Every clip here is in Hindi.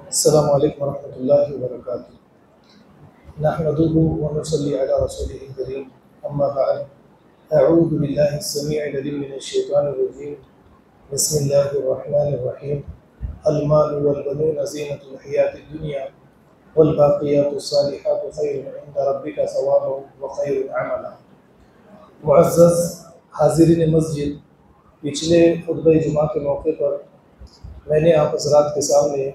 अस्सलामु अलैकुम वरहमतुल्लाहि वबरकातुहू नहमदुहु व नुसल्ली अला रसूलिहिल करीम अम्मा बअद अऊज़ु बिल्लाहि अस्समीइल अलीम मिनश शैतानिर रजीम बिस्मिल्लाहिर रहमानिर रहीम अल मालु वल बनून ज़ीनतुल हयातिद दुनिया वल बाक़ियातुस सालिहातु खैरुन इंदा रब्बिका सवाबन व खैरुन अमला। मुअज़्ज़ज़ हाज़िरीन मस्जिद, पिछले खुतबे जुमा के मौके पर मैंने आप हज़रात के सामने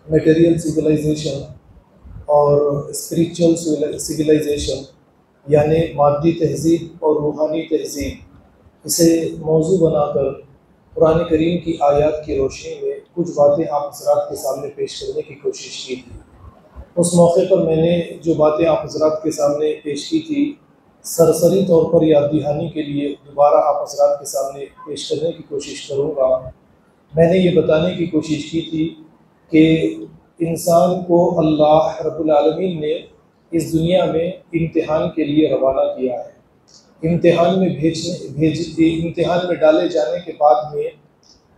मटेरियल सिविलाइजेशन और स्पिरिचुअल सिविलाइजेशन यानी मादी तहज़ीब और रूहानी तहज़ीब, इसे मौजू बनाकर कुरान करीम की आयत की रोशनी में कुछ बातें आप हज़रात के सामने पेश करने की कोशिश की थी। उस मौके पर मैंने जो बातें आप हज़रात के सामने पेश की थी, सरसरी तौर पर याद दहानी के लिए दोबारा आप हज़रात के सामने पेश करने की कोशिश करूँगा। मैंने ये बताने की कोशिश की थी कि इंसान को अल्लाह रब्बुल आलमीन ने इस दुनिया में इम्तिहान के लिए रवाना किया है। इम्तिहान में डाले जाने के बाद में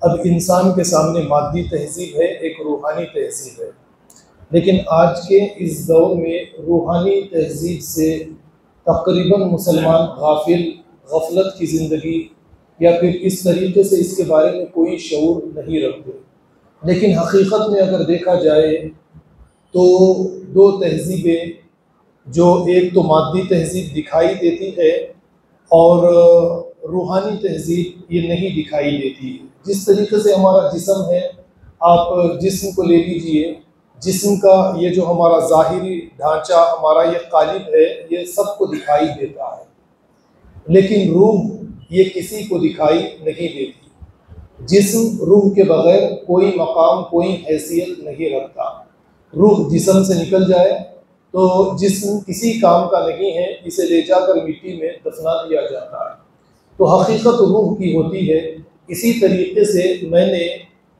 अब इंसान के सामने मादी तहज़ीब है, एक रूहानी तहज़ीब है। लेकिन आज के इस दौर में रूहानी तहज़ीब से तकरीबन मुसलमान गफलत की ज़िंदगी या फिर इस तरीके से इसके बारे में कोई शऊर नहीं रखते। लेकिन हकीकत में अगर देखा जाए तो दो तहज़ीबें, जो एक तो मादी तहज़ीब दिखाई देती है और रूहानी तहज़ीब ये नहीं दिखाई देती। जिस तरीके से हमारा जिस्म है, आप जिस्म को ले लीजिए, जिस्म का ये जो हमारा ज़ाहिरी ढांचा, हमारा ये कालिब है, ये सबको दिखाई देता है, लेकिन रूह ये किसी को दिखाई नहीं देती। जिस्म रूह के बगैर कोई मकाम, कोई हैसियत नहीं रखता। रूह जिस्म से निकल जाए तो जिस्म किसी काम का नहीं है, इसे ले जाकर मिट्टी में दफना दिया जाता है। तो हकीकत रूह की होती है। इसी तरीके से मैंने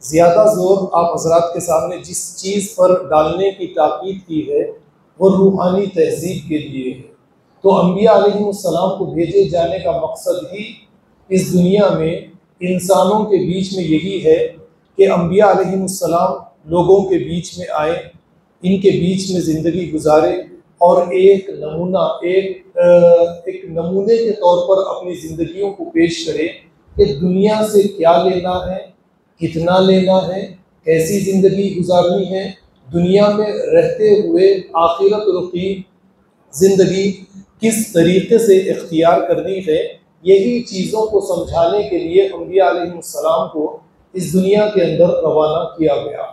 ज़्यादा ज़ोर आप हज़रात के सामने जिस चीज़ पर डालने की ताकीद की है वो रूहानी तहज़ीब के लिए है। तो अंबिया अलैहिमुस्सलाम को भेजे जाने का मकसद ही इस दुनिया में इंसानों के बीच में यही है कि अंबिया अलैहिमुस्सलाम लोगों के बीच में आए, इनके बीच में ज़िंदगी गुजारे और एक नमूने के तौर पर अपनी ज़िंदगियों को पेश करे कि दुनिया से क्या लेना है, कितना लेना है, कैसी ज़िंदगी गुजारनी है, दुनिया में रहते हुए आखिरत रुखी ज़िंदगी किस तरीके से इख्तियार करनी है। यही चीज़ों को समझाने के लिए अंबिया अलैहिस्सलाम को इस दुनिया के अंदर रवाना किया गया।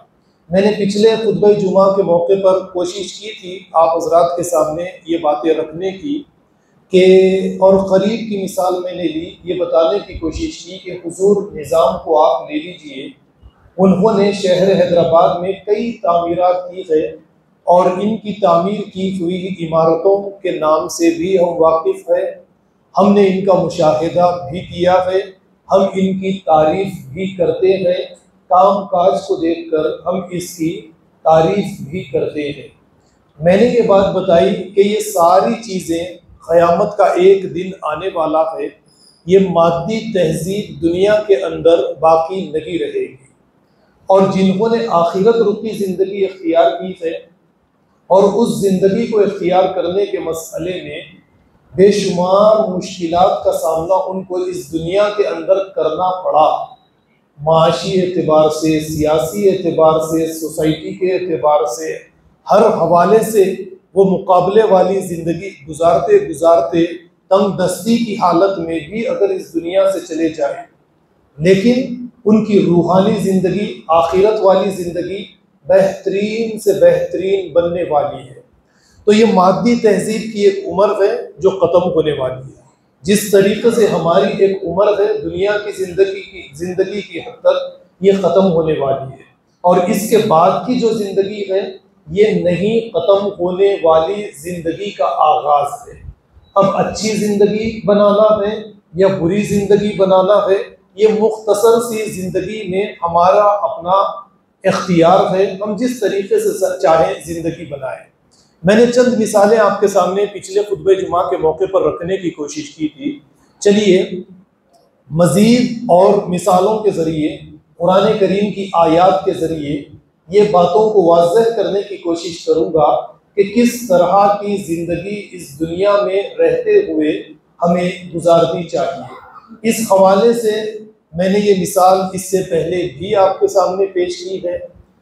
मैंने पिछले खुतबे जुमा के मौके पर कोशिश की थी आप हज़रात के सामने ये बातें रखने की कि, और क़रीब की मिसाल मैंने ली, ये बताने की कोशिश की कि हुज़ूर निज़ाम को आप ले लीजिए। उन्होंने शहर हैदराबाद में कई तामीरात की है और इनकी तामीर की हुई इमारतों के नाम से भी हम वाकिफ़ हैं। हमने इनका मुशाहिदा भी किया है, हम इनकी तारीफ़ भी करते हैं, काम काज को देखकर हम इसकी तारीफ़ भी करते हैं। मैंने ये बात बताई कि ये सारी चीज़ें क़यामत का एक दिन आने वाला है, ये मादी तहज़ीब दुनिया के अंदर बाकी नहीं रहेगी और जिन्होंने आखिरत रुखी ज़िंदगी इख्तियार की है और उस ज़िंदगी को इख्तियार करने के मसले में बेशुमार मुश्किलात का सामना उनको इस दुनिया के अंदर करना पड़ा। माशी एतबार से, सियासी एतबार से, सोसाइटी के एतबार से, हर हवाले से वो मुकाबले वाली ज़िंदगी गुजारते गुजारते तंग दस्ती की हालत में भी अगर इस दुनिया से चले जाए, लेकिन उनकी रूहानी ज़िंदगी, आखिरत वाली ज़िंदगी बेहतरीन से बेहतरीन बनने वाली है। तो ये मादी तहज़ीब की एक उम्र है जो ख़त्म होने वाली है। जिस तरीके से हमारी एक उम्र है दुनिया की ज़िंदगी की हद तक ये ख़त्म होने वाली है और इसके बाद की जो ज़िंदगी है ये नहीं ख़त्म होने वाली ज़िंदगी का आगाज़ है। अब अच्छी ज़िंदगी बनाना है या बुरी ज़िंदगी बनाना है, ये मुख्तसर सी ज़िंदगी में हमारा अपना इख्तियार है, हम जिस तरीके से चाहें ज़िंदगी बनाएं। मैंने चंद मिसालें आपके सामने पिछले खुतबे जुमा के मौके पर रखने की कोशिश की थी। चलिए मज़ीद और मिसालों के ज़रिए, कुरान करीम की आयत के ज़रिए ये बातों को वाज़ह करने की कोशिश करूँगा कि किस तरह की ज़िंदगी इस दुनिया में रहते हुए हमें गुजारनी चाहिए। इस हवाले से मैंने ये मिसाल इससे पहले भी आपके सामने पेश की है,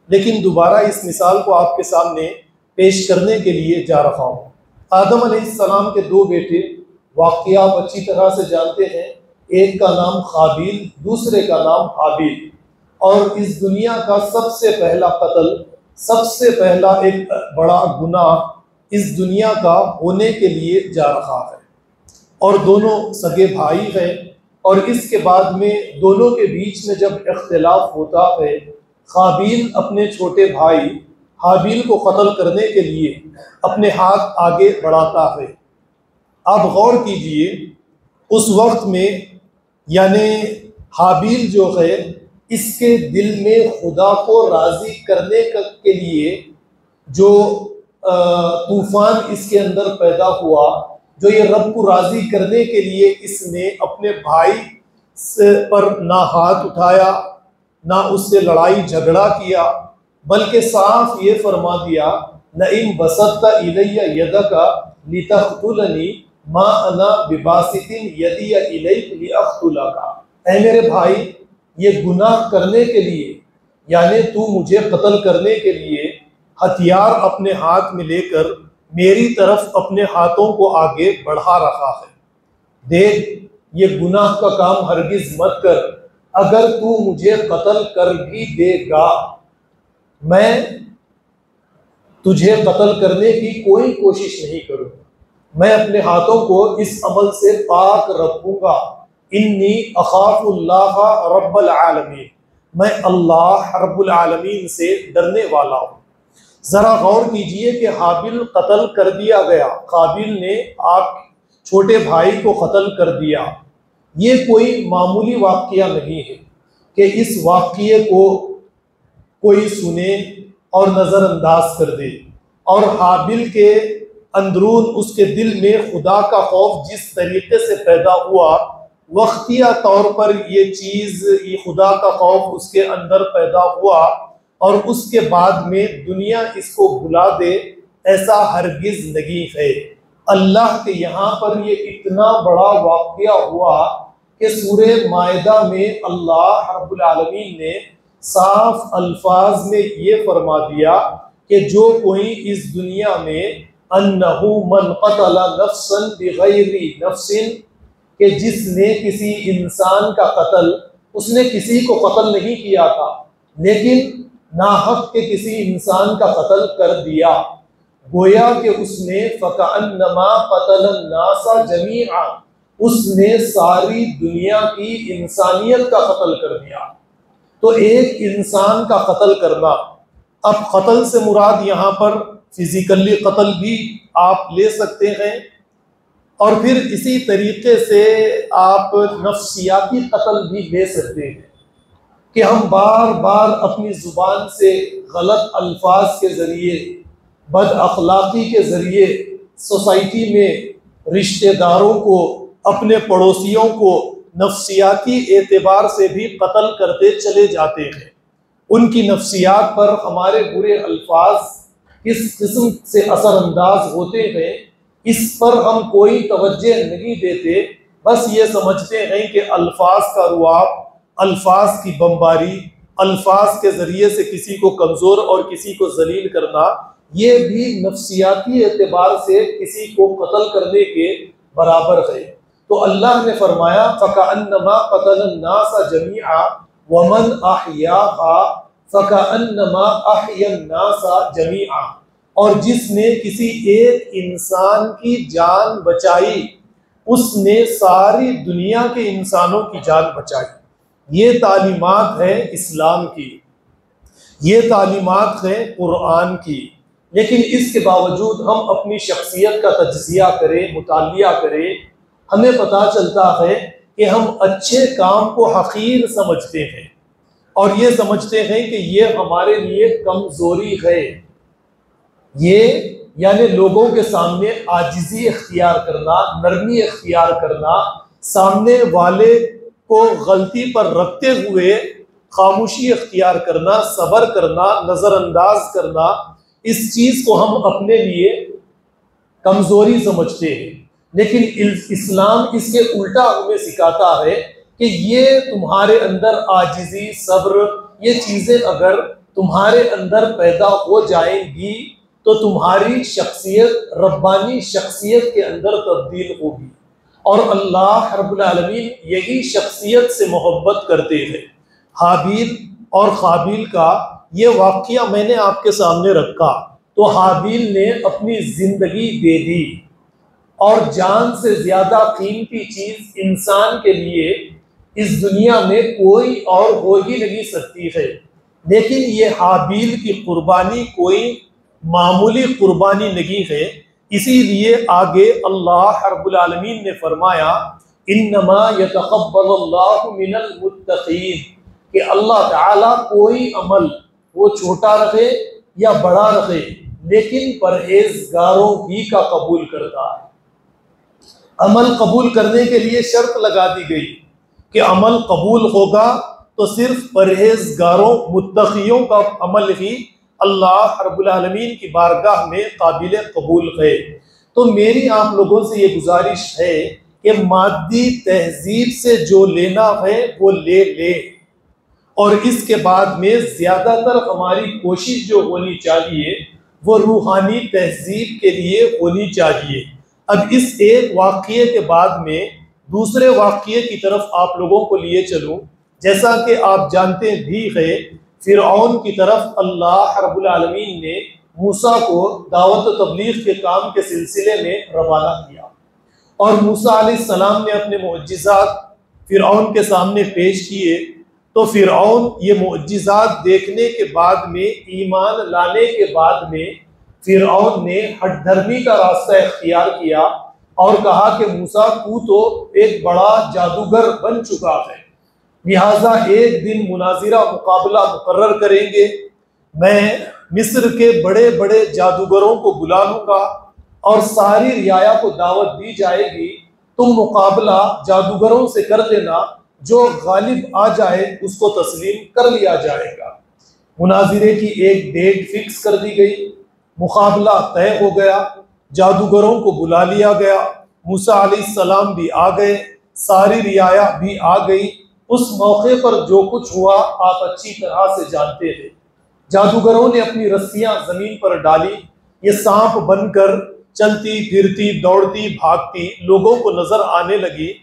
लेकिन दोबारा इस मिसाल को आपके सामने पेश करने के लिए जा रहा हूँ। आदम अलैहिस्सलाम के दो बेटे, वाक़या आप अच्छी तरह से जानते हैं। एक का नाम काबिल, दूसरे का नाम हाबिल। और इस दुनिया का सबसे पहला कत्ल, सबसे पहला एक बड़ा गुनाह इस दुनिया का होने के लिए जा रहा है। और दोनों सगे भाई हैं, और इसके बाद में दोनों के बीच में जब इख्तिलाफ होता है, काबिल अपने छोटे भाई हाबिल को कत्ल करने के लिए अपने हाथ आगे बढ़ाता है। आप गौर कीजिए, उस वक्त में यानी हाबिल जो है, इसके दिल में खुदा को राज़ी करने के लिए जो तूफ़ान इसके अंदर पैदा हुआ, जो ये रब को राज़ी करने के लिए इसने अपने भाई पर ना हाथ उठाया, ना उससे लड़ाई झगड़ा किया, बल्कि साफ ये फरमा दिया, लइन बसत्ता इलैया यदका लितख्तुलनी मा अना बिबासितिन यदी इलैक लिअख्तुलका। ऐ मेरे भाई, ये गुनाह करने के लिए, यानी तू मुझे कत्ल करने के लिए हथियार अपने हाथ में लेकर मेरी तरफ अपने हाथों को आगे बढ़ा रहा है। देख, ये गुनाह का काम हरगिज मत कर। अगर तू मुझे कत्ल कर भी देगा, मैं तुझे कत्ल करने की कोई कोशिश नहीं करूँगा। मैं अपने हाथों को इस अमल से पाक रखूँगा। इन्नी अखाफुल्लाह रब्बुल आलमीन, मैं अल्लाह रब्बुल आलमीन से डरने वाला हूँ। ज़रा गौर कीजिए कि हाबिल कत्ल कर दिया गया, काबिल ने आप छोटे भाई को कत्ल कर दिया। ये कोई मामूली वाक़या नहीं है कि इस वाक़ये को कोई सुने और नज़रअंदाज कर दे। और हाबिल के अंदरून, उसके दिल में खुदा का खौफ जिस तरीके से पैदा हुआ, वक्तिया तौर पर ये चीज़, ये खुदा का खौफ उसके अंदर पैदा हुआ, और उसके बाद में दुनिया इसको भुला दे, ऐसा हरगिज नहीं है। अल्लाह के यहाँ पर ये इतना बड़ा वाक़या हुआ कि सूरे मायदा में अल्लाह रब्बुल आलमीन ने साफ अल्फाज में ये फरमा दिया कि जो कोई इस दुनिया में अन्नहु मन क़तला नफ्सन बिग़ैरि नफ्सिन, कि जिसने किसी इंसान का कत्ल, उसने किसी को कत्ल नहीं किया था, लेकिन नाहक के किसी इंसान का कत्ल कर दिया, गोया कि उसने फ़कअन्नमा क़तलन नासा जमीआ, उसने सारी दुनिया की इंसानियत का कत्ल कर दिया। तो एक इंसान का कत्ल करना, अब कत्ल से मुराद यहाँ पर फिजिकली कत्ल भी आप ले सकते हैं, और फिर इसी तरीके से आप नफ्सियाती कत्ल भी ले सकते हैं कि हम बार बार अपनी ज़ुबान से गलत अल्फाज के ज़रिए, बद अखलाक़ी के ज़रिए सोसाइटी में रिश्तेदारों को, अपने पड़ोसियों को नफ्सियाती एतबार से भी कत्ल करते चले जाते हैं। उनकी नफ्सियात पर हमारे बुरे अल्फाज किस किस्म से असरअंदाज होते हैं, इस पर हम कोई तवज्जो नहीं देते। बस ये समझते हैं कि अल्फाज का रुआब, अल्फाज की बमबारी, अल्फाज के ज़रिए से किसी को कमज़ोर और किसी को ज़लील करना, ये भी नफ्सियाती एतबार से किसी को कत्ल करने के बराबर है। तो अल्लाह ने फरमाया, फ़कअन्नमा क़तलन नासा जमीआ वमन अहयाहा फ़कअन्नमा अहयन नासा जमीआ, और जिसने किसी एक इंसान की जान बचाई, उसने सारी दुनिया के इंसानों की जान बचाई। ये तालीमात है इस्लाम की, ये तालीमात है कुरान की। लेकिन इसके बावजूद हम अपनी शख्सियत का तज्ज़िया करें, मुतालिया करें, हमें पता चलता है कि हम अच्छे काम को हक़ीर समझते हैं, और ये समझते हैं कि ये हमारे लिए कमज़ोरी है। ये यानी लोगों के सामने आजिज़ी इख्तियार करना, नरमी इख्तियार करना, सामने वाले को गलती पर रखते हुए खामोशी इख्तियार करना, सब्र करना, नज़रअंदाज करना, इस चीज़ को हम अपने लिए कमज़ोरी समझते हैं। लेकिन इस्लाम इसके उल्टा हमें सिखाता है कि ये तुम्हारे अंदर आजिज़ी, सब्र, ये चीज़ें अगर तुम्हारे अंदर पैदा हो जाएंगी तो तुम्हारी शख्सियत रब्बानी शख्सियत के अंदर तब्दील होगी। और अल्लाह रब्बुल आलमीन यही शख्सियत से मोहब्बत करते हैं। हाबील और काबिल का ये वाक़या मैंने आपके सामने रखा तो हाबील ने अपनी ज़िंदगी दे दी, और जान से ज़्यादा कीमती चीज़ इंसान के लिए इस दुनिया में कोई और हो ही नहीं सकती है। लेकिन ये हाबील की कुर्बानी कोई मामूली कुर्बानी नहीं है। इसीलिए आगे अल्लाह रब्बुल आलमीन ने फरमाया, इन्नमा यतक़ब्बलुल्लाहु मिनल मुत्तक़ीन, कि अल्लाह ताला कोई अमल वो छोटा रखे या बड़ा रखे, लेकिन परहेजगारों ही का कबूल करता है। अमल कबूल करने के लिए शर्त लगा दी गई कि अमल कबूल होगा तो सिर्फ परहेजगारों, मुत्तक़ियों का अमल ही अल्लाह रब्बुल आलमीन की बारगाह में काबिल कबूल है। तो मेरी आप लोगों से ये गुजारिश है कि मादी तहजीब से जो लेना है वो ले ले, और इसके बाद में ज़्यादातर हमारी कोशिश जो होनी चाहिए वो रूहानी तहजीब के लिए होनी चाहिए। अब इस एक वाक़ये के बाद में दूसरे वाक़ये की तरफ आप लोगों को लिए चलूँ। जैसा कि आप जानते भी हैं, फ़िरऔन की तरफ अल्लाह रब्बुल आलमीन ने मूसा को दावत तबलीग के काम के सिलसिले में रवाना किया, और मूसा अलैहिस्सलाम ने अपने मुअज्जिज़ात फ़िरऔन के सामने पेश किए। तो फ़िरऔन ये मुअज्जिज़ात देखने के बाद में, ईमान लाने के बाद में, फ़िरऔन ने हठधर्मी का रास्ता इख्तियार किया और कहा कि मूसा तू तो एक बड़ा जादूगर बन चुका है, लिहाजा एक दिन मुनाजिरा मुकाबला मुकर्रर करेंगे, मैं मिस्र के बड़े बड़े जादूगरों को बुला लूँगा और सारी रियाया को दावत दी जाएगी, तुम मुकाबला जादूगरों से कर लेना, जो गालिब आ जाए उसको तस्लीम कर लिया जाएगा। मुनाजिरे की एक डेट फिक्स कर दी गई, मुकाबला तय हो गया, जादूगरों को बुला लिया गया, मूसा अलैहिस्सलाम भी आ गए, सारी रियाया भी आ गई। उस मौके पर जो कुछ हुआ आप अच्छी तरह से जानते हैं। जादूगरों ने अपनी रस्सियां जमीन पर डाली, ये सांप बनकर चलती फिरती दौड़ती भागती लोगों को नजर आने लगी।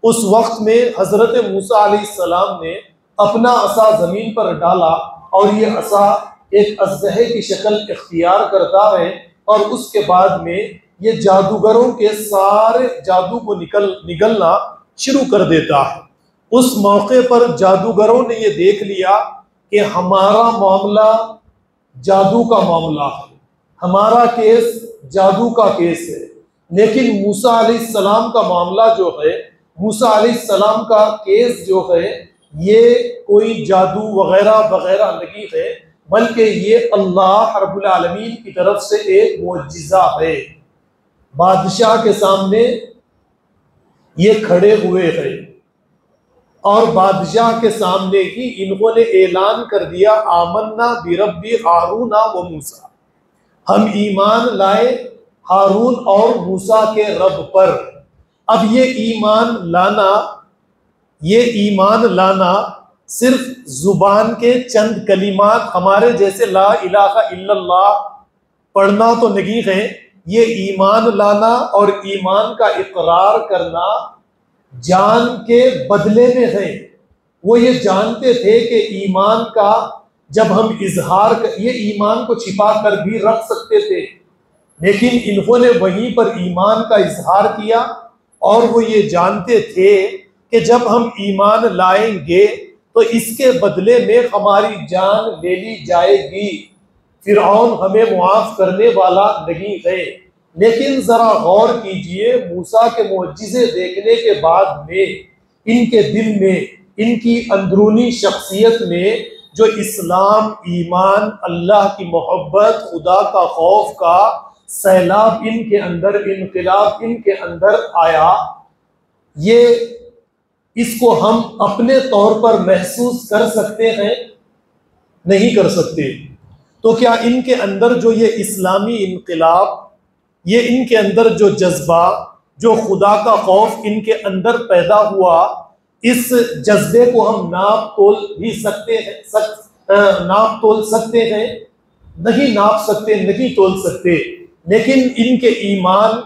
उस वक्त में हजरत मूसा अलैहिस्सलाम ने अपना असा जमीन पर डाला और ये असा एक अज़्ज़हे की शक्ल इख्तियार करता है, और उसके बाद में ये जादूगरों के सारे जादू को निगलना शुरू कर देता है। उस मौके पर जादूगरों ने ये देख लिया कि हमारा मामला जादू का मामला है, हमारा केस जादू का केस है, लेकिन मूसा अलैहिस्सलाम का मामला जो है, मूसा अलैहिस्सलाम का केस जो है, ये कोई जादू वगैरह वगैरह नहीं है, बल्कि ये अल्लाह रब्बुल आलमीन की तरफ से एक मुअज्जिज़ा है। बादशाह के सामने ये खड़े हुए हैं और बादशाह के सामने ही इन्होंने ऐलान कर दिया, आमन्ना बिरब्बी हारून व मूसा, हम ईमान लाए हारून और मूसा के रब पर। अब ये ईमान लाना सिर्फ जुबान के चंद कलिमात हमारे जैसे ला इलाहा इल्लल्लाह पढ़ना तो नहीं है, ये ईमान लाना और ईमान का इकरार करना जान के बदले में है। वो ये जानते थे कि ईमान का जब हम इजहार ये ईमान को छिपा कर भी रख सकते थे, लेकिन इन्होंने वहीं पर ईमान का इजहार किया, और वो ये जानते थे कि जब हम ईमान लाएंगे तो इसके बदले में हमारी जान ले ली जाएगी, फिरऔन हमें मुआफ करने वाला नहीं है। लेकिन जरा गौर कीजिए, मूसा के मुअज्जिज़े देखने के बाद में इनके दिल में, इनकी अंदरूनी शख्सियत में जो इस्लाम, ईमान, अल्लाह की मोहब्बत, खुदा का खौफ का सैलाब इनके अंदर, इनकलाब इनके अंदर आया, ये इसको हम अपने तौर पर महसूस कर सकते हैं? नहीं कर सकते। तो क्या इनके अंदर जो ये इस्लामी इनकलाब, ये इनके अंदर जो जज्बा, जो खुदा का खौफ इनके अंदर पैदा हुआ, इस जज्बे को हम नाप तोल भी सकते हैं? नाप तोल सकते हैं? नहीं नाप सकते, नहीं तोल सकते। लेकिन इनके ईमान,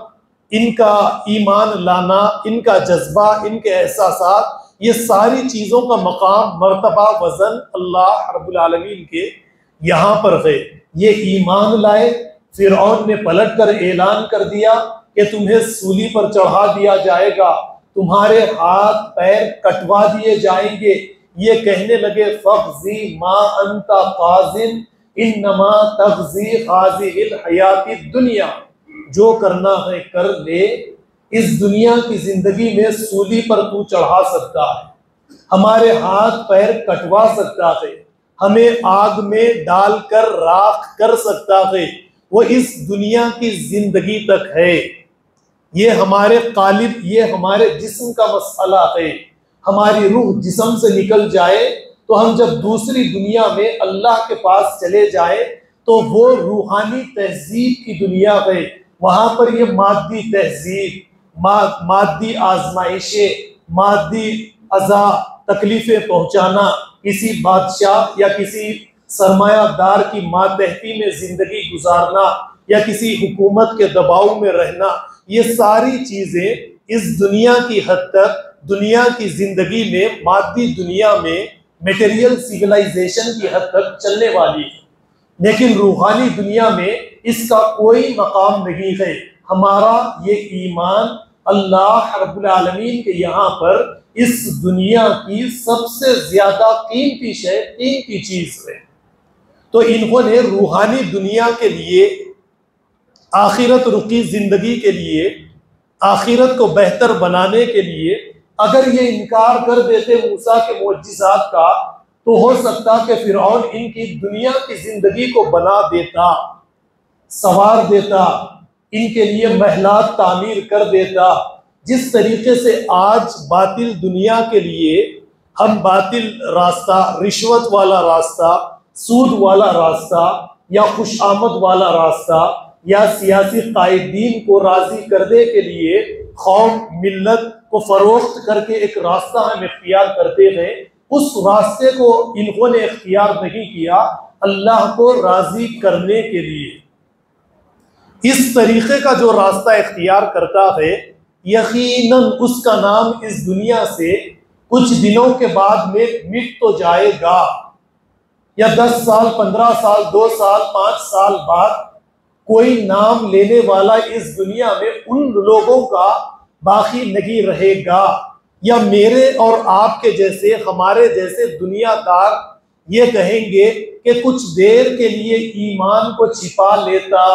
इनका ईमान लाना, इनका जज्बा, इनके एहसासात, ये सारी चीज़ों का मकाम, मर्तबा, वजन अल्लाह रब्बुल आलमीन के यहाँ पर है। ये ईमान लाए, फिरौन ने पलट कर ऐलान कर दिया कि तुम्हें सूली पर चढ़ा दिया जाएगा, तुम्हारे हाथ पैर कटवा दिए जाएंगे। ये कहने लगे फग़ज़ी मा अंता क़ाज़िन इन्नमा तग़ज़ी हाज़िहिल हयातिद दुनिया, जो करना है कर ले, इस दुनिया की जिंदगी में सूली पर तू चढ़ा सकता है, हमारे हाथ पैर कटवा सकता है, हमें आग में डालकर राख कर सकता है, वो इस दुनिया की जिंदगी तक है। ये हमारे कालिब, ये हमारे जिस्म का मसला है। हमारी रूह जिस्म से निकल जाए तो हम जब दूसरी दुनिया में अल्लाह के पास चले जाए तो वो रूहानी तहजीब की दुनिया है। वहां पर ये मादी तहजीब, मादी आजमाइशें, मादी अज़ा, तकलीफें पहुंचाना, किसी बादशाह या किसी सरमायादार की मातहती में जिंदगी गुजारना या किसी हुकूमत के दबाव में रहना, ये सारी चीजें इस दुनिया की हद तक, दुनिया की जिंदगी में, मादी दुनिया में, मटेरियल सिविलाइजेशन की हद तक चलने वाली है। लेकिन रूहानी दुनिया में इसका कोई मकाम नहीं है। हमारा ये ईमान अल्लाह रब्बुल आलमीन के यहाँ पर इस दुनिया की सबसे ज्यादा कीमती शय, कीमती चीज है। तो इन्होंने रूहानी दुनिया के लिए, आखिरत रुकी जिंदगी के लिए, आखिरत को बेहतर बनाने के लिए अगर ये इनकार कर देते मूसा के मोअज्जिज़ात का, तो हो सकता कि फिरौन इनकी दुनिया की जिंदगी को बना देता, संवार देता, इनके लिए महलात तामीर कर देता। जिस तरीके से आज बातिल दुनिया के लिए हम बातिल रास्ता, रिश्वत वाला रास्ता, सूद वाला रास्ता या खुशामद वाला रास्ता या सियासी कायदीन को राजी करने के लिए कौम मिल्लत को फरोख्त करके एक रास्ता हम इख्तियार करते हैं, उस रास्ते को इन्होंने इख्तियार नहीं किया अल्लाह को राजी करने के लिए। इस तरीके का जो रास्ता इख्तियार करता है, यकीनन उसका नाम इस दुनिया से कुछ दिनों के बाद में मिट तो जाएगा, या 10 साल, 15 साल, 2 साल, 5 साल बाद कोई नाम लेने वाला इस दुनिया में उन लोगों का बाकी नहीं रहेगा। या मेरे और आपके जैसे, हमारे जैसे दुनियादार ये कहेंगे कि कुछ देर के लिए ईमान को छिपा लेता,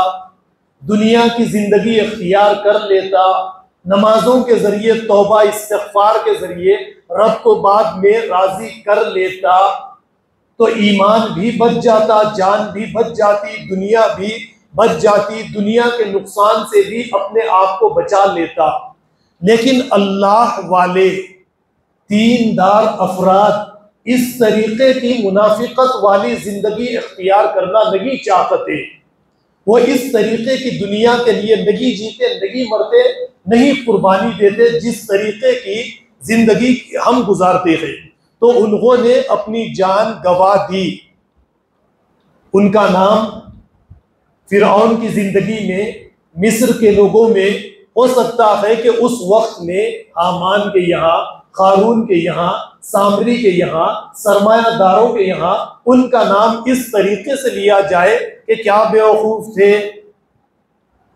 दुनिया की जिंदगी इख्तियार कर लेता, नमाजों के जरिए, तौबा इस्तिग़फ़ार के जरिए रब को बाद में राजी कर लेता, तो ईमान भी बच जाता, जान भी बच जाती, दुनिया भी बच जाती, दुनिया के नुकसान से भी अपने आप को बचा लेता। लेकिन अल्लाह वाले दीनदार अफराद इस तरीके की मुनाफिकत वाली जिंदगी इख्तियार करना नहीं चाहते। वो इस तरीके की दुनिया के लिए नहीं जीते, नहीं मरते, नहीं कुर्बानी देते जिस तरीके की जिंदगी हम गुजारते हैं। तो उन्होंने अपनी जान गवा दी। उनका नाम फिरौन की जिंदगी में, मिस्र के लोगों में हो सकता है कि उस वक्त में हामान के यहाँ, कारून के यहाँ, सामरी के यहाँ, सरमायादारों के यहाँ उनका नाम इस तरीके से लिया जाए कि क्या बेवकूफ थे,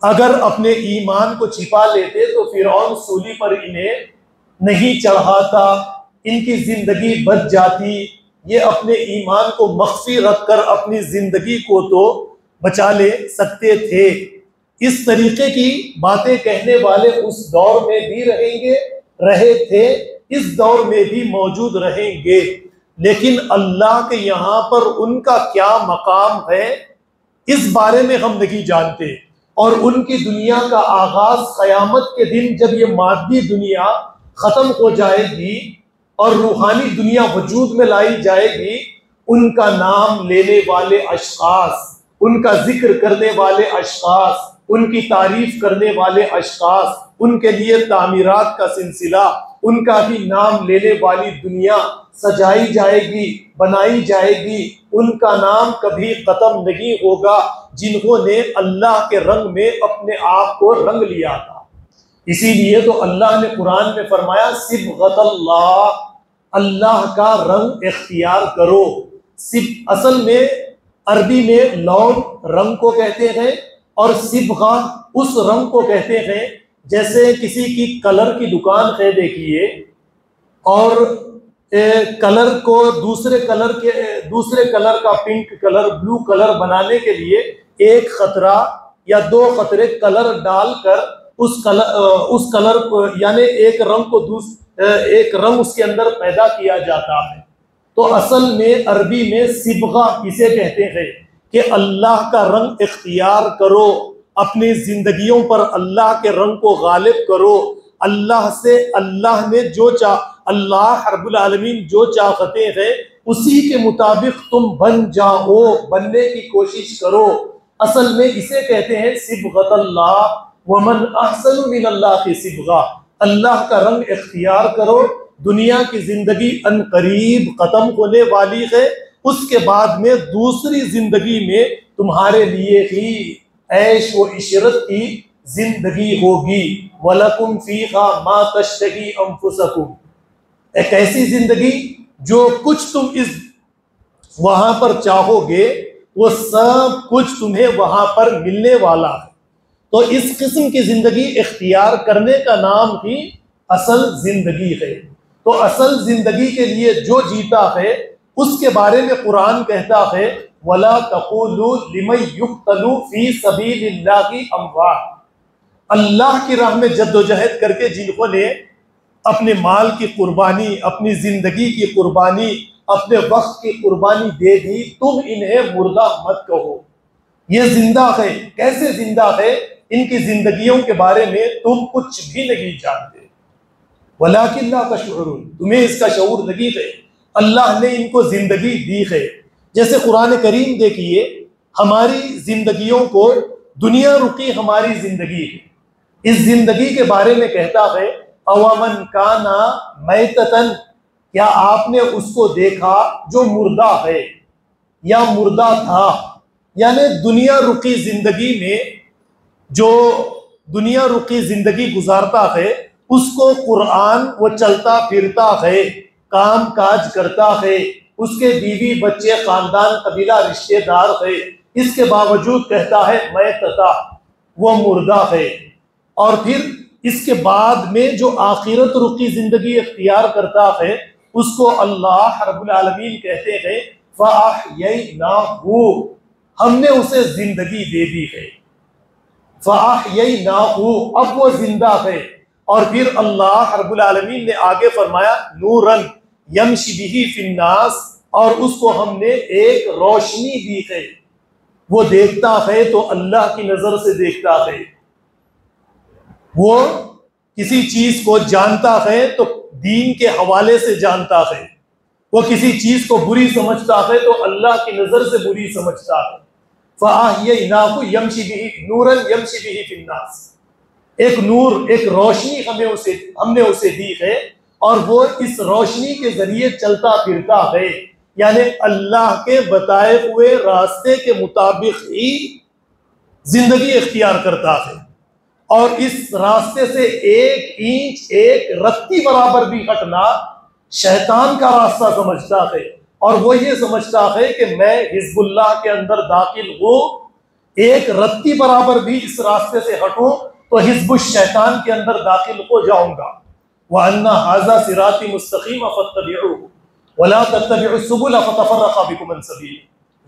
अगर अपने ईमान को छिपा लेते तो फिरौन सूली पर इन्हें नहीं चढ़ाता, इनकी जिंदगी बच जाती, ये अपने ईमान को मख्फी रखकर अपनी जिंदगी को तो बचा ले सकते थे। इस तरीके की बातें कहने वाले उस दौर में भी रहे थे, इस दौर में भी मौजूद रहेंगे। लेकिन अल्लाह के यहाँ पर उनका क्या मकाम है, इस बारे में हम नहीं जानते। और उनकी दुनिया का आगाज क़यामत के दिन जब ये मादी दुनिया खत्म हो जाएगी, और रूहानी दुनिया वजूद में लाई जाएगी, उनका नाम लेने वाले अशखास, उनका जिक्र करने वाले अशखास, उनकी तारीफ करने वाले अशखास, उनके लिए तामीरात का सिलसिला, उनका ही नाम लेने वाली दुनिया सजाई जाएगी, बनाई जाएगी। उनका नाम कभी खत्म नहीं होगा जिन्होंने अल्लाह के रंग में अपने आप को रंग लिया था। इसीलिए तो अल्लाह ने कुरान में फरमाया सिबगतल्लाह, अल्लाह का रंग इख्तियार करो। असल में अरबी में लौन रंग को कहते हैं और सिबगा उस रंग को कहते हैं। जैसे किसी की कलर की दुकान है देखिए, और कलर को दूसरे कलर का पिंक कलर, ब्लू कलर बनाने के लिए एक खतरा या दो खतरे कलर डालकर उस कलर को, यानी एक रंग उसके अंदर पैदा किया जाता है। तो असल में अरबी में सिबगा किसे कहते हैं कि अल्लाह का रंग इख्तियार करो, अपनी जिंदगियों पर अल्लाह के रंग को गालिब करो। अल्लाह ने जो अल्लाह रब्बुल आलमीन जो चाहते हैं उसी के मुताबिक तुम बन जाओ, बनने की कोशिश करो। असल में इसे कहते हैं सिबगतल्लाह, वमन अहसनु मिनल्लाहि सिबगा। अल्लाह का रंग इख्तियार करो। दुनिया की जिंदगी अनकरीब खत्म होने वाली है, उसके बाद में दूसरी जिंदगी में तुम्हारे लिए ही ऐश व इशरत की जिंदगी होगी। वलकुम फीहा मा तश्तही अंफुसकुम, एक ऐसी जिंदगी जो कुछ तुम इस वहां पर चाहोगे वो सब कुछ तुम्हें वहां पर मिलने वाला है। तो इस किस्म की जिंदगी इख्तियार करने का नाम ही असल जिंदगी है। तो असल जिंदगी के लिए जो जीता है उसके बारे में कुरान कहता है वला तक़ूलू लिमन युक़्तलू फी सबीलिल्लाहि अमवात। अल्लाह की राह में जद्दोजहद करके जिन्होंने अपने माल की कुर्बानी, अपनी जिंदगी की कुर्बानी, अपने वक्त की कुर्बानी दे दी, तुम इन्हें मुर्दा मत कहो, ये जिंदा है। कैसे जिंदा है? इनकी जिंदगियों के बारे में तुम कुछ भी नहीं जानते। वलाकिन ला तशऊरून, तुम्हें इसका शऊर नहीं है। अल्लाह ने इनको जिंदगी दी है। जैसे कुरान करीम देखिए, हमारी जिंदगियों को, दुनिया रुकी हमारी जिंदगी है, इस जिंदगी के बारे में कहता है अवमन काना मैततन, क्या आपने उसको देखा जो मुर्दा है या मुर्दा था। यानी दुनिया रुकी जिंदगी में जो दुनिया रुकी जिंदगी गुजारता है उसको कुरान वो चलता फिरता है, काम काज करता है, उसके बीवी बच्चे खानदान कबीला रिश्तेदार है, इसके बावजूद कहता है मैं तथा वो मुर्दा है। और फिर इसके बाद में जो आखिरत रुकी जिंदगी इख्तियार करता है उसको अल्लाह रब्बुल आलमीन कहते हैं फ़अहयैनाहु, हमने उसे जिंदगी दे दी है। फ़अहयैनाहु, अब वो जिंदा है। और फिर अल्लाह रब्बुल आलमीन ने आगे फरमाया नूरन यमशी बिही फिन्नास, और उसको हमने एक रोशनी दी है। वो देखता है तो अल्लाह की नजर से देखता है, वो किसी चीज को जानता है तो दीन के हवाले से जानता है, वो किसी चीज को बुरी समझता है तो अल्लाह की नजर से बुरी समझता है। फ़अहयैनाहु यमशी बिही नूरन यमशी बिही फिन्नास, एक नूर, एक रोशनी हमने उसे दी है और वो इस रोशनी के जरिए चलता फिरता है। यानी अल्लाह के बताए हुए रास्ते के मुताबिक ही जिंदगी इख्तियार करता है, और इस रास्ते से एक इंच, एक रत्ती बराबर भी हटना शैतान का रास्ता समझता है, और वो ये समझता है कि मैं हिजबुल्लाह के अंदर दाखिल हूँ, एक रत्ती बराबर भी इस रास्ते से हटूं तो हिजबुश शैतान के अंदर दाखिल हो जाऊंगा। व अन्ना हाज़ा सिराती मुस्तकीम फत्तबिऊहु वला तत्तबिउ सुबुल फतफर्रक़ बिकुम अन सबील,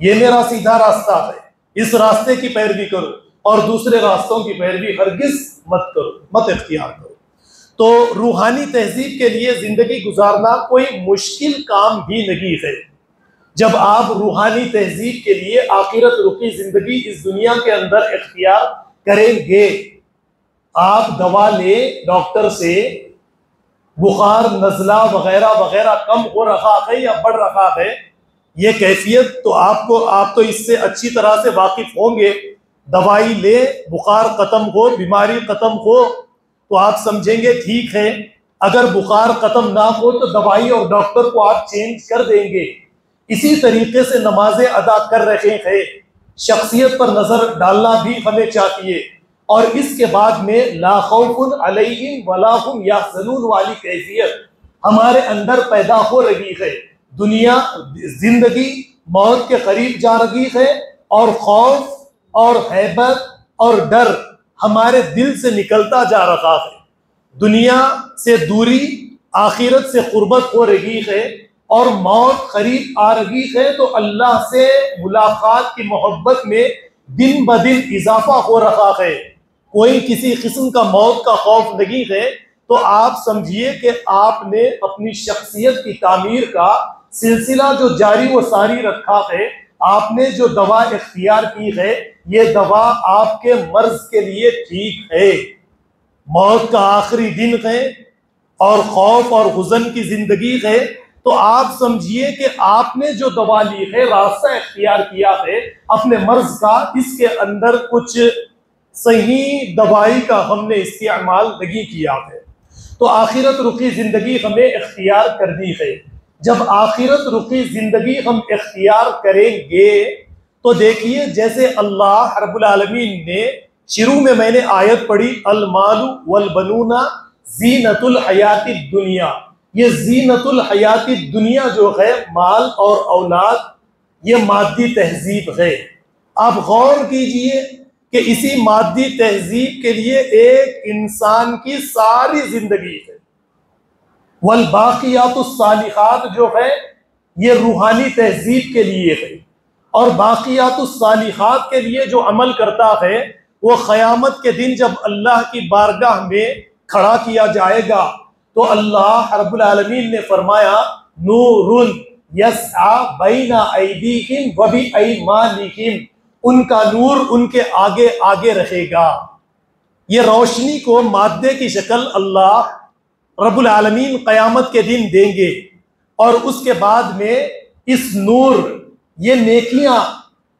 ये मेरा सीधा रास्ता है, इस रास्ते की पैरवी करो और दूसरे रास्तों की पैरवी हरगिज मत करो, मत इख्तियार करो। तो रूहानी तहजीब के लिए जिंदगी गुजारना कोई मुश्किल काम भी नहीं है। जब आप रूहानी तहजीब के लिए आखिरत रुखी जिंदगी इस दुनिया के अंदर इख्तियार करेंगे, आप दवा ले डॉक्टर से, बुखार, नज़ला वगैरह वगैरह कम हो रहा है या बढ़ रहा है, ये कैफियत तो आप तो इससे अच्छी तरह से वाकिफ होंगे। दवाई ले, बुखार खत्म हो, बीमारी खत्म हो तो आप समझेंगे ठीक है। अगर बुखार खत्म ना हो तो दवाई और डॉक्टर को आप चेंज कर देंगे। इसी तरीके से नमाजें अदा कर रहे हैं। शख्सियत पर नजर डालना भी हमें चाहिए। और इसके बाद में ला खौफुन अलैहिम वला हुम यहज़नून वाली कैफियत हमारे अंदर पैदा हो रही है। दुनिया, जिंदगी मौत के करीब जा रही है और खौफ और हैबत और डर हमारे दिल से निकलता जा रहा है। दुनिया से दूरी, आखिरत से कुर्बत हो रही है और मौत करीब आ रही है, तो अल्लाह से मुलाकात की मोहब्बत में दिन ब दिन इजाफा हो रहा है। कोई किसी किस्म का मौत का खौफ नहीं है, तो आप समझिए कि आपने अपनी शख्सियत की तामीर का सिलसिला जो जारी व सारी रखा है। आपने जो दवा इख्तियार की है, ये दवा आपके मर्ज के लिए ठीक है। मौत का आखिरी दिन है और खौफ और हुज़न की जिंदगी है, तो आप समझिए कि आपने जो दवा ली है, रास्ता इख्तियार किया है अपने मर्ज का, इसके अंदर कुछ सही दवाई का हमने इस्तेमाल नहीं किया है। तो आखिरत रुखी जिंदगी हमें इख्तियार करनी है। जब आखिरत रुखी जिंदगी हम इख्तियार करेंगे तो देखिए, जैसे अल्लाह रब्बुल आलमीन ने शुरू में मैंने आयत पढ़ी, अल मालू वल बनूना जीनतुल हयाती दुनिया। ये जीनतुल हयाती दुनिया जो है, माल और औलाद, ये मादी तहजीब है। आप गौर कीजिए कि इसी मादी तहजीब के लिए एक इंसान की सारी जिंदगी है। वल बाकियातुस सालिहात जो है, ये रूहानी तहजीब के लिए है। और बाकियातुस सालिहात के लिए जो अमल करता है, वो क़यामत के दिन जब अल्लाह की बारगाह में खड़ा किया जाएगा, तो अल्लाह रब्बुल आलमीन ने फरमाया, नूरुन यस्आ बैना ऐदीहिम व बि ऐमानिहिम, उनका नूर उनके आगे आगे रहेगा। ये रोशनी को मादे की शक्ल अल्लाह रब्बुल आलमीन क़यामत के दिन देंगे। और उसके बाद में इस नूर, ये नेकियां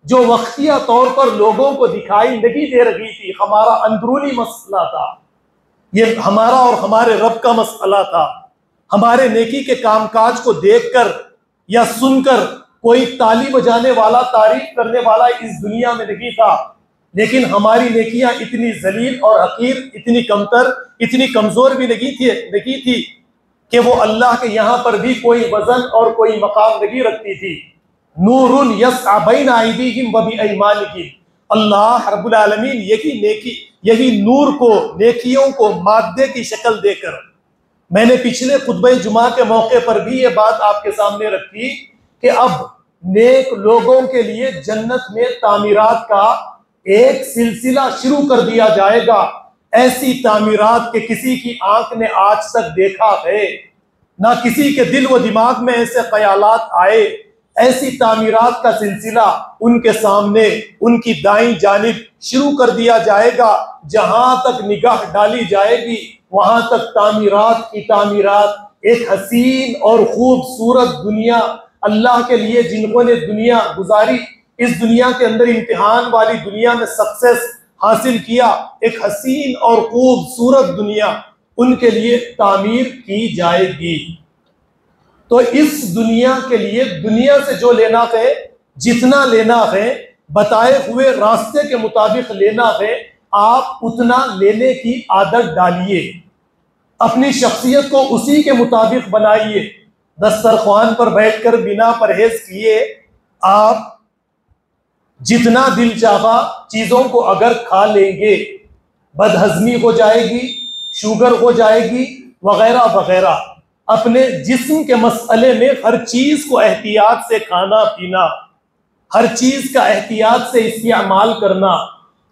जो वक्तिया तौर पर लोगों को दिखाई नहीं दे रही थी, हमारा अंदरूनी मसला था, ये हमारा और हमारे रब का मसला था। हमारे नेकी के कामकाज को देखकर या सुनकर कोई ताली बजाने वाला, तारीफ करने वाला इस दुनिया में नहीं था, लेकिन हमारी नेकियां इतनी जलील और हकीर, इतनी कमतर, इतनी कमजोर भी नहीं थी कि वो अल्लाह के यहाँ पर भी कोई वजन और कोई मकाम नहीं रखती थी। नूरुन यस्आ बैना ऐदीहिम व बि ऐमानिहिम, अल्लाह रब्बुल आलमीन यही नूर को, नेकियों को मादे की शक्ल देकर, मैंने पिछले खुतबे जुमा के मौके पर भी ये बात आपके सामने रखी कि अब नेक लोगों के लिए जन्नत में तामीरात का एक सिलसिला शुरू कर दिया जाएगा। ऐसी तामीरात के किसी की आंख ने आज तक देखा है, ना किसी के दिल व दिमाग में ऐसे ख्यालात आए। ऐसी तामीरात का सिलसिला उनके सामने, उनकी दाईं जानिब शुरू कर दिया जाएगा। जहां तक निगाह डाली जाएगी, वहां तक तामीरात की तामीरात, एक हसीन और खूबसूरत दुनिया, अल्लाह के लिए जिन्होंने दुनिया गुजारी, इस दुनिया के अंदर इम्तिहान वाली दुनिया में सक्सेस हासिल किया, एक हसीन और खूबसूरत दुनिया उनके लिए तामीर की जाएगी। तो इस दुनिया के लिए, दुनिया से जो लेना है, जितना लेना है, बताए हुए रास्ते के मुताबिक लेना है, आप उतना लेने की आदत डालिए। अपनी शख्सियत को उसी के मुताबिक बनाइए। दस्तरख्वान पर बैठकर बिना परहेज किए आप जितना दिल चाहा चीजों को अगर खा लेंगे, बदहजमी हो जाएगी, शुगर हो जाएगी, वगैरह वगैरह। अपने जिस्म के मसले में हर चीज को एहतियात से खाना पीना, हर चीज का एहतियात से इस्तेमाल करना।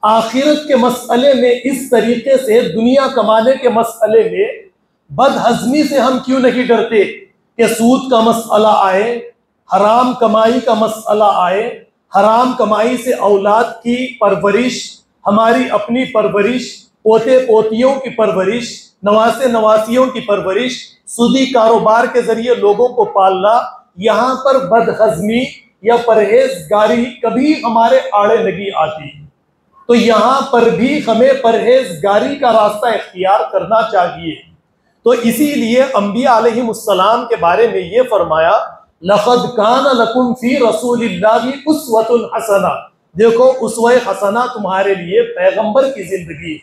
आखिरत के मसले में इस तरीके से, दुनिया कमाने के मसले में बदहजमी से हम क्यों नहीं डरते कि सूद का मसला आए, हराम कमाई का मसला आए, हराम कमाई से औलाद की परवरिश, हमारी अपनी परवरिश, पोते पोतियों की परवरिश, नवासे नवासियों की परवरिश, सूदी कारोबार के जरिए लोगों को पालना, यहाँ पर बदहजमी या परहेजगारी कभी हमारे आड़े नहीं आती। तो यहाँ पर भी हमें परहेजगारी का रास्ता इख्तियार करना चाहिए। तो इसीलिए अंबिया अलैहिमुस्सलाम के बारे में ये फरमाया, लक़द कान लकुम फी रसूलिल्लाहि उस्वतुन हसना, देखो उसवे हसना तुम्हारे लिए पैगंबर की जिंदगी।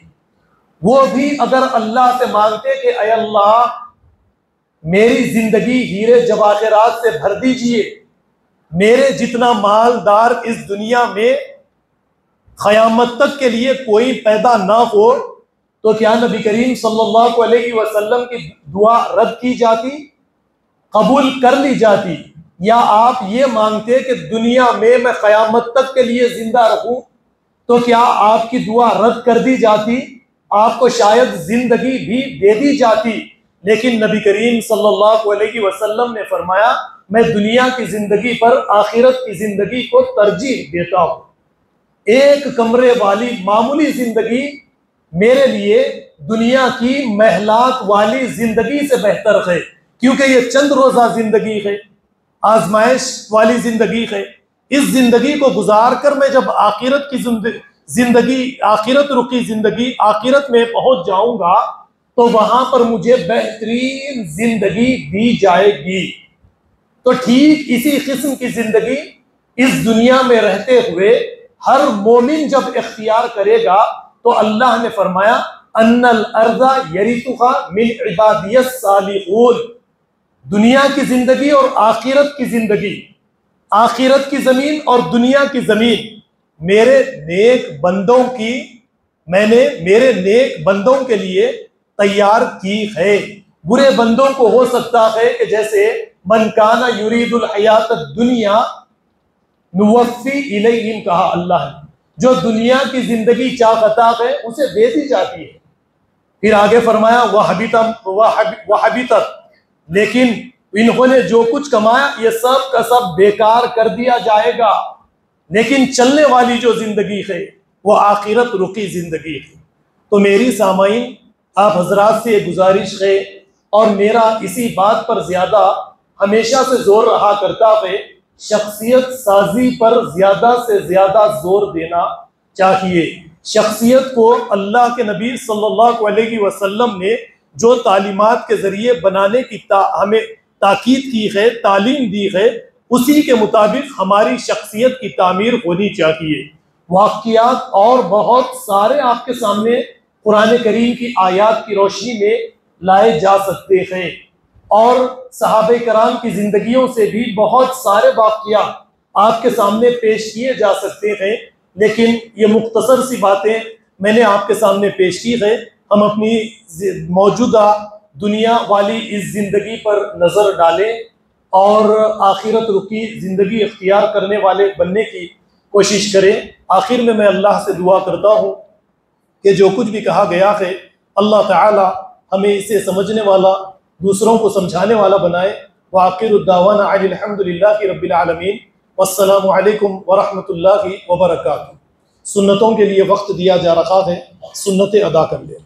वो भी अगर अल्लाह से मांगते कि अय अल्लाह मेरी जिंदगी हीरे जवाहरात से भर दीजिए, मेरे जितना मालदार इस दुनिया में क़यामत तक के लिए कोई पैदा ना हो, तो क्या नबी करीम सल्लल्लाहु अलैहि वसल्लम की दुआ रद्द की जाती, कबूल कर ली जाती? या आप ये मांगते कि दुनिया में मैं क़यामत तक के लिए जिंदा रहूं, तो क्या आपकी दुआ रद्द कर दी जाती? आपको शायद जिंदगी भी दे दी जाती। लेकिन नबी करीम सल्लल्लाहु अलैहि वसल्लम ने फरमाया, मैं दुनिया की जिंदगी पर आखिरत की जिंदगी को तरजीह देता हूं। एक कमरे वाली मामूली जिंदगी मेरे लिए दुनिया की महलात वाली जिंदगी से बेहतर है, क्योंकि ये चंद रोजा जिंदगी है, आजमाइश वाली जिंदगी है। इस जिंदगी को गुजार कर मैं जब आखिरत की जिंदगी आखिरत रुखी जिंदगी आखिरत में पहुंच जाऊंगा, तो वहां पर मुझे बेहतरीन जिंदगी दी जाएगी। तो ठीक इसी किस्म की जिंदगी इस दुनिया में रहते हुए हर मोमिन जब इख्तियार करेगा, तो अल्लाह ने फरमाया, अन्नल अर्ज़ा यरिथुहा मिन इबादियस सालिहून, दुनिया की जिंदगी और आखिरत की जिंदगी, आखिरत की जमीन और दुनिया की जमीन मेरे नेक बंदों की, मैंने मेरे नेक बंदों के लिए तैयार की है। बुरे बंदों को हो सकता है कि जैसे मन काना युरीदुल हयात दुनिया नुवफ़ी इलैहिम कहा अल्लाह ने, जो दुनिया की जिंदगी चाहता है उसे दे दी जाती है। फिर आगे फरमाया वहबितत, लेकिन इन्होंने जो कुछ कमाया ये सब का सब बेकार कर दिया जाएगा। लेकिन चलने वाली जो जिंदगी है वो आखिरत रुखी जिंदगी है। तो मेरी सामाईन, आप हजरात से गुजारिश है और मेरा इसी बात पर ज्यादा हमेशा से जोर रहा करता है, शख्सियत साजी पर ज्यादा से ज्यादा जोर देना चाहिए। शख्सियत को अल्लाह के नबी सल्लल्लाहु अलैहि वसल्लम ने जो तालीमात के जरिए बनाने की हमें ताकीद की है, तालीम दी है, उसी के मुताबिक हमारी शख्सियत की तामीर होनी चाहिए। वाक़ियात और बहुत सारे आपके सामने कुरान करीम की आयात की रोशनी में लाए जा सकते हैं, और सहाबे कराम की जिंदगियों से भी बहुत सारे वाक़ियात आपके सामने पेश किए जा सकते हैं। लेकिन ये मुख्तसर सी बातें मैंने आपके सामने पेश की है। हम अपनी मौजूदा दुनिया वाली इस जिंदगी पर नज़र डालें और आखिरत रुखी जिंदगी इख्तियार करने वाले बनने की कोशिश करें। आखिर में मैं अल्लाह से दुआ करता हूँ कि जो कुछ भी कहा गया है अल्लाह ताला हमें इसे समझने वाला, दूसरों को समझाने वाला बनाए। व आखिरु दावाना अनिल हम्दुलिल्लाहि रब्बिल आलमीन, वस्सलामु अलैकुम व रहमतुल्लाहि व बरकातुहू। सुन्नतों के लिए वक्त दिया जा रहा है, सुन्नतें अदा कर लें।